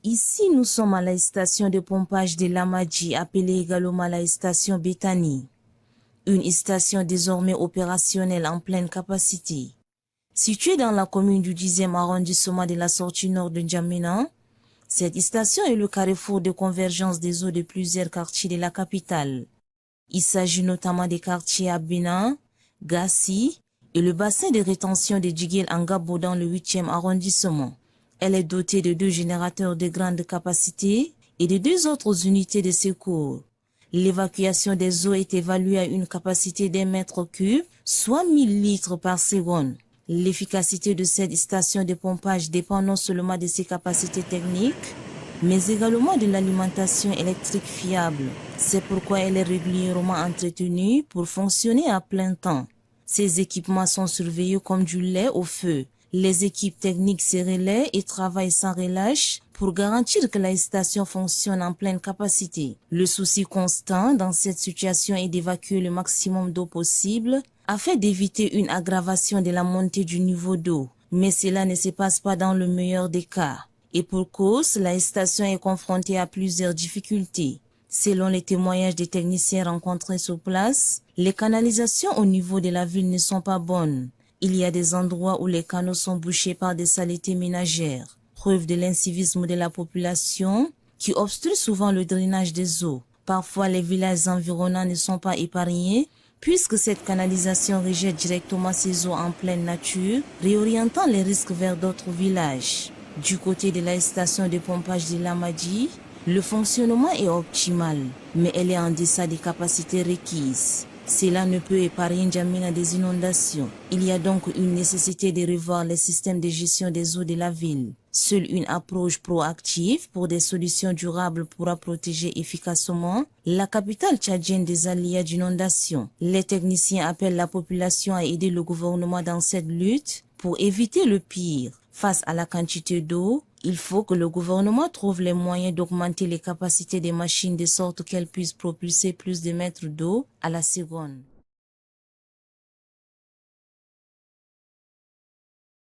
Ici, nous sommes à la station de pompage de Lamadji, appelée également la station Bethany. Une station désormais opérationnelle en pleine capacité. Située dans la commune du 10e arrondissement de la sortie nord de N'Djamena, cette station est le carrefour de convergence des eaux de plusieurs quartiers de la capitale. Il s'agit notamment des quartiers Abena, Gassi et le bassin de rétention de Djiguel en Gabo dans le 8e arrondissement. Elle est dotée de 2 générateurs de grande capacité et de 2 autres unités de secours. L'évacuation des eaux est évaluée à une capacité d'1 mètre cube, soit 1000 litres par seconde. L'efficacité de cette station de pompage dépend non seulement de ses capacités techniques, mais également de l'alimentation électrique fiable. C'est pourquoi elle est régulièrement entretenue pour fonctionner à plein temps. Ces équipements sont surveillés comme du lait au feu. Les équipes techniques se relaient et travaillent sans relâche pour garantir que la station fonctionne en pleine capacité. Le souci constant dans cette situation est d'évacuer le maximum d'eau possible afin d'éviter une aggravation de la montée du niveau d'eau. Mais cela ne se passe pas dans le meilleur des cas. Et pour cause, la station est confrontée à plusieurs difficultés. Selon les témoignages des techniciens rencontrés sur place, les canalisations au niveau de la ville ne sont pas bonnes. Il y a des endroits où les canaux sont bouchés par des saletés ménagères, preuve de l'incivisme de la population qui obstrue souvent le drainage des eaux. Parfois, les villages environnants ne sont pas épargnés puisque cette canalisation rejette directement ces eaux en pleine nature, réorientant les risques vers d'autres villages. Du côté de la station de pompage de Lamadji, le fonctionnement est optimal, mais elle est en deçà des capacités requises. Cela ne peut épargner N'Djamena des inondations. Il y a donc une nécessité de revoir les systèmes de gestion des eaux de la ville. Seule une approche proactive pour des solutions durables pourra protéger efficacement la capitale tchadienne des aléas d'inondation. Les techniciens appellent la population à aider le gouvernement dans cette lutte pour éviter le pire. Face à la quantité d'eau, il faut que le gouvernement trouve les moyens d'augmenter les capacités des machines de sorte qu'elles puissent propulser plus de mètres d'eau à la seconde.